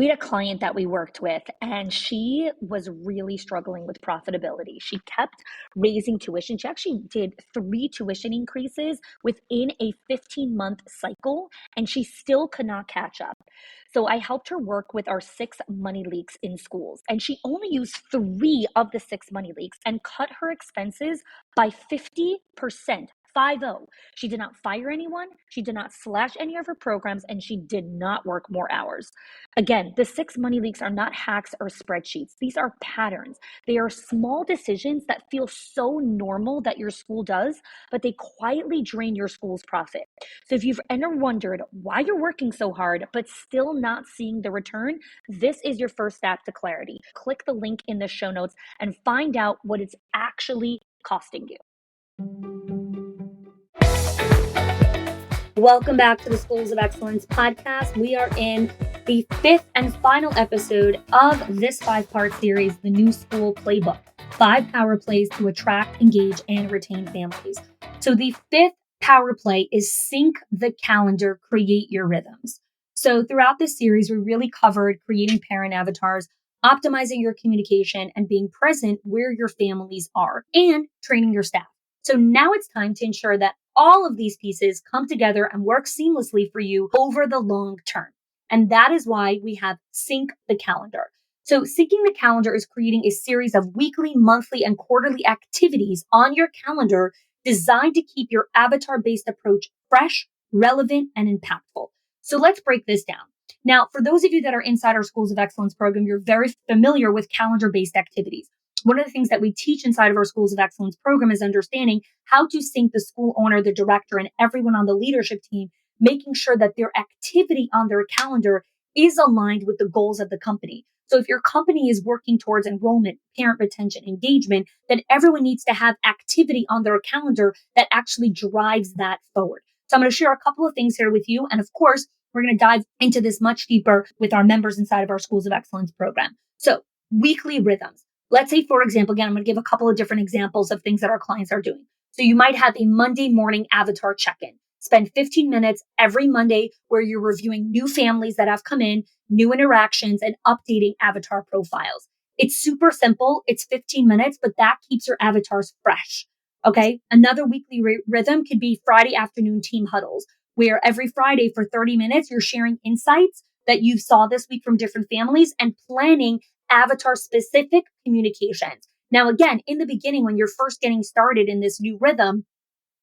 We had a client that we worked with, and she was really struggling with profitability. She kept raising tuition. She actually did 3 tuition increases within a 15-month cycle, and she still could not catch up. So I helped her work with our 6 money leaks in schools, and she only used 3 of the 6 money leaks and cut her expenses by 50%. 50. She did not fire anyone. She did not slash any of her programs, and she did not work more hours. Again, the 6 money leaks are not hacks or spreadsheets. These are patterns. They are small decisions that feel so normal that your school does, but they quietly drain your school's profit. So if you've ever wondered why you're working so hard, but still not seeing the return, this is your first step to clarity. Click the link in the show notes and find out what it's actually costing you. Welcome back to the Schools of Excellence podcast. We are in the 5th and final episode of this 5-part series, the New School Playbook, 5 power plays to attract, engage, and retain families. So the 5th power play is sync the calendar, create your rhythms. So throughout this series, we really covered creating parent avatars, optimizing your communication, and being present where your families are, and training your staff. So now it's time to ensure that all of these pieces come together and work seamlessly for you over the long term. And that is why we have sync the calendar. So syncing the calendar is creating a series of weekly, monthly, and quarterly activities on your calendar designed to keep your avatar-based approach fresh, relevant, and impactful. So let's break this down. Now, for those of you that are inside our Schools of Excellence program, you're very familiar with calendar-based activities. One of the things that we teach inside of our Schools of Excellence program is understanding how to sync the school owner, the director, and everyone on the leadership team, making sure that their activity on their calendar is aligned with the goals of the company. So if your company is working towards enrollment, parent retention, engagement, then everyone needs to have activity on their calendar that actually drives that forward. So I'm going to share a couple of things here with you. And of course, we're going to dive into this much deeper with our members inside of our Schools of Excellence program. So weekly rhythms. Let's say, for example, again, I'm going to give a couple of different examples of things that our clients are doing. So you might have a Monday morning avatar check-in. Spend 15 minutes every Monday where you're reviewing new families that have come in, new interactions, and updating avatar profiles. It's super simple. It's 15 minutes, but that keeps your avatars fresh. Okay. Another weekly rhythm could be Friday afternoon team huddles, where every Friday for 30 minutes, you're sharing insights that you saw this week from different families and planning avatar specific communications. Now, again, in the beginning, when you're first getting started in this new rhythm,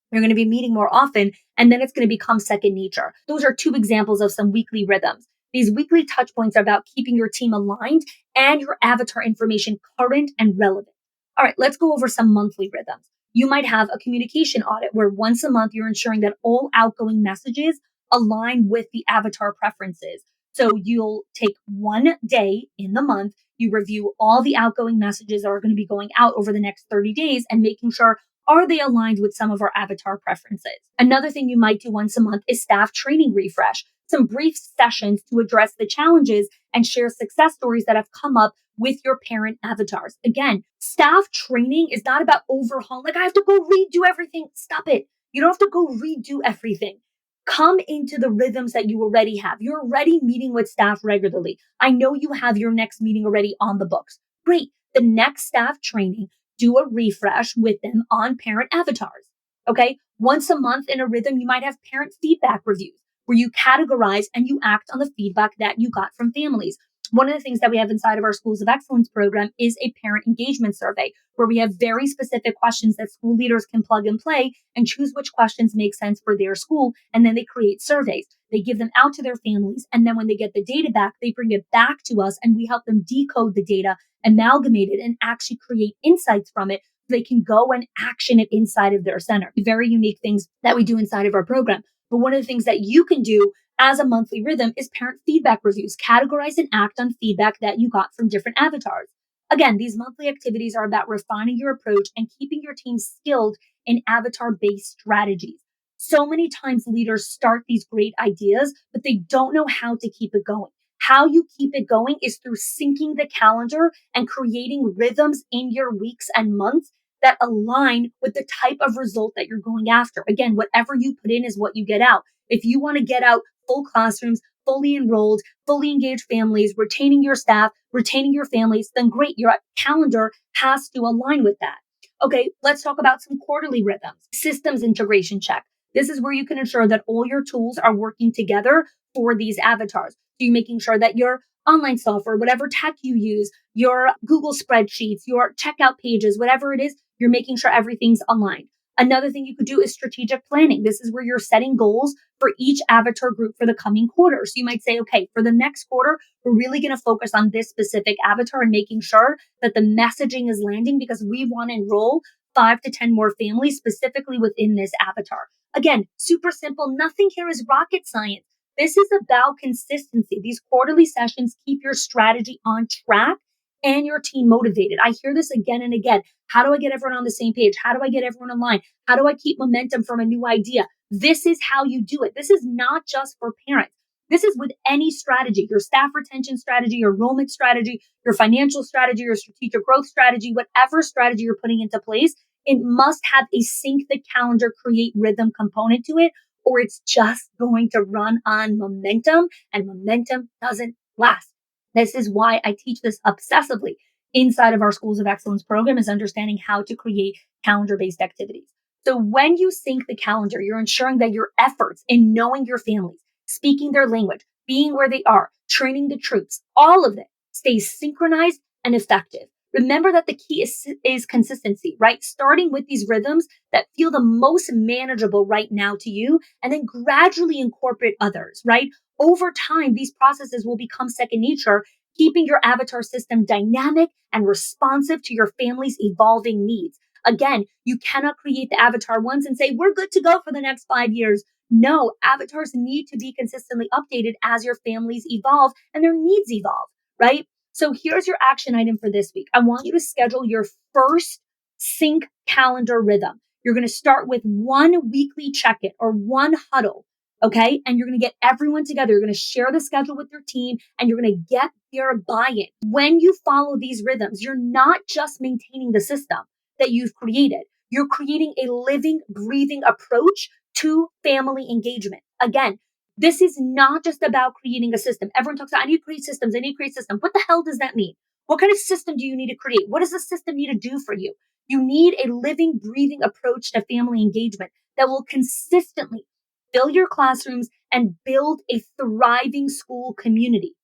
you're going to be meeting more often, and then it's going to become second nature. Those are 2 examples of some weekly rhythms. These weekly touch points are about keeping your team aligned and your avatar information current and relevant. All right, let's go over some monthly rhythms. You might have a communication audit where once a month you're ensuring that all outgoing messages align with the avatar preferences. So you'll take one day in the month, you review all the outgoing messages that are going to be going out over the next 30 days and making sure, are they aligned with some of our avatar preferences? Another thing you might do once a month is staff training refresh, some brief sessions to address the challenges and share success stories that have come up with your parent avatars. Again, staff training is not about overhaul. Like I have to go redo everything. Stop it. You don't have to go redo everything. Come into the rhythms that you already have. You're already meeting with staff regularly. I know you have your next meeting already on the books. Great. The next staff training, do a refresh with them on parent avatars. Okay. Once a month in a rhythm, you might have parent feedback reviews where you categorize and you act on the feedback that you got from families. One of the things that we have inside of our Schools of Excellence program is a parent engagement survey where we have very specific questions that school leaders can plug and play and choose which questions make sense for their school. And then they create surveys. They give them out to their families. And then when they get the data back, they bring it back to us and we help them decode the data, amalgamate it, and actually create insights from it so they can go and action it inside of their center. Very unique things that we do inside of our program. But one of the things that you can do as a monthly rhythm is parent feedback reviews. Categorize and act on feedback that you got from different avatars. Again, these monthly activities are about refining your approach and keeping your team skilled in avatar-based strategies. So many times leaders start these great ideas, but they don't know how to keep it going. How you keep it going is through syncing the calendar and creating rhythms in your weeks and months that align with the type of result that you're going after. Again, whatever you put in is what you get out. If you want to get out full classrooms, fully enrolled, fully engaged families, retaining your staff, retaining your families, then great, your calendar has to align with that. Okay, let's talk about some quarterly rhythms. Systems integration check. This is where you can ensure that all your tools are working together for these avatars. So you're making sure that your online software, whatever tech you use, your Google spreadsheets, your checkout pages, whatever it is, you're making sure everything's aligned. Another thing you could do is strategic planning. This is where you're setting goals for each avatar group for the coming quarter. So you might say, okay, for the next quarter, we're really going to focus on this specific avatar and making sure that the messaging is landing because we want to enroll 5 to 10 more families specifically within this avatar. Again, super simple. Nothing here is rocket science. This is about consistency. These quarterly sessions keep your strategy on track and your team motivated. I hear this again and again. How do I get everyone on the same page? How do I get everyone aligned? How do I keep momentum from a new idea? This is how you do it. This is not just for parents. This is with any strategy, your staff retention strategy, your enrollment strategy, your financial strategy, your strategic growth strategy, whatever strategy you're putting into place, it must have a sync the calendar, create rhythm component to it, or it's just going to run on momentum, and momentum doesn't last. This is why I teach this obsessively inside of our Schools of Excellence program, is understanding how to create calendar-based activities. So when you sync the calendar, you're ensuring that your efforts in knowing your families, speaking their language, being where they are, training the troops, all of it stays synchronized and effective. Remember that the key is consistency, right? Starting with these rhythms that feel the most manageable right now to you, and then gradually incorporate others, right? Over time, these processes will become second nature, keeping your avatar system dynamic and responsive to your family's evolving needs. Again, you cannot create the avatar once and say, we're good to go for the next 5 years. No, avatars need to be consistently updated as your families evolve and their needs evolve, right? So here's your action item for this week. I want you to schedule your first sync calendar rhythm. You're going to start with one weekly check-in or one huddle. Okay. And you're going to get everyone together. You're going to share the schedule with your team and you're going to get their buy-in. When you follow these rhythms, you're not just maintaining the system that you've created. You're creating a living, breathing approach to family engagement. Again, this is not just about creating a system. Everyone talks about, I need to create systems. I need to create systems. What the hell does that mean? What kind of system do you need to create? What does the system need to do for you? You need a living, breathing approach to family engagement that will consistently fill your classrooms and build a thriving school community.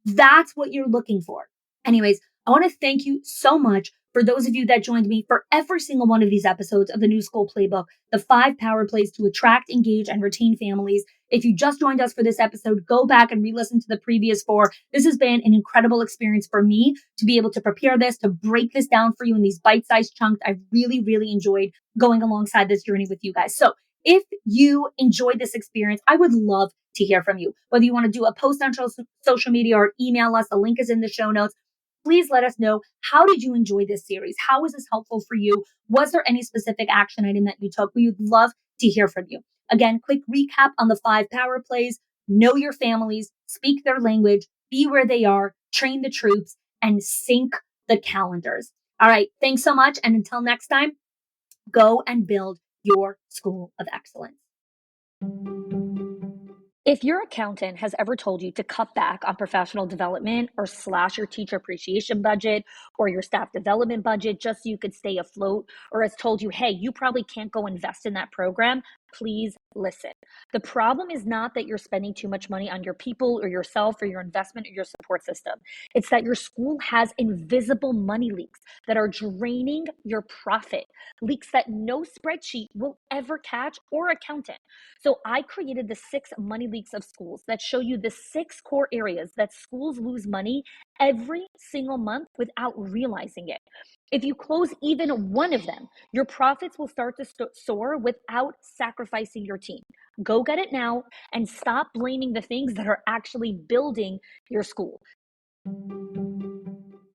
That's what you're looking for. Anyways, I want to thank you so much for those of you that joined me for every single one of these episodes of the new School Playbook, the 5 power plays to attract, engage, and retain families. If you just joined us for this episode, go back and re-listen to the previous 4. This has been an incredible experience for me to be able to prepare this, to break this down for you in these bite-sized chunks. I've really, really enjoyed going alongside this journey with you guys. So if you enjoyed this experience, I would love to hear from you. Whether you want to do a post on social media or email us, the link is in the show notes. Please let us know, how did you enjoy this series? How was this helpful for you? Was there any specific action item that you took? We would love to hear from you. Again, quick recap on the 5 power plays: know your families, speak their language, be where they are, train the troops, and sync the calendars. All right, thanks so much. And until next time, go and build your School of Excellence. If your accountant has ever told you to cut back on professional development or slash your teacher appreciation budget or your staff development budget just so you could stay afloat, or has told you, hey, you probably can't go invest in that program, please listen. The problem is not that you're spending too much money on your people or yourself or your investment or your support system. It's that your school has invisible money leaks that are draining your profit, leaks that no spreadsheet will ever catch or accountant. So I created the 6 money leaks of schools that show you the 6 core areas that schools lose money every single month without realizing it. If you close even one of them, your profits will start to soar without sacrificing your team. Go get it now and stop blaming the things that are actually building your school.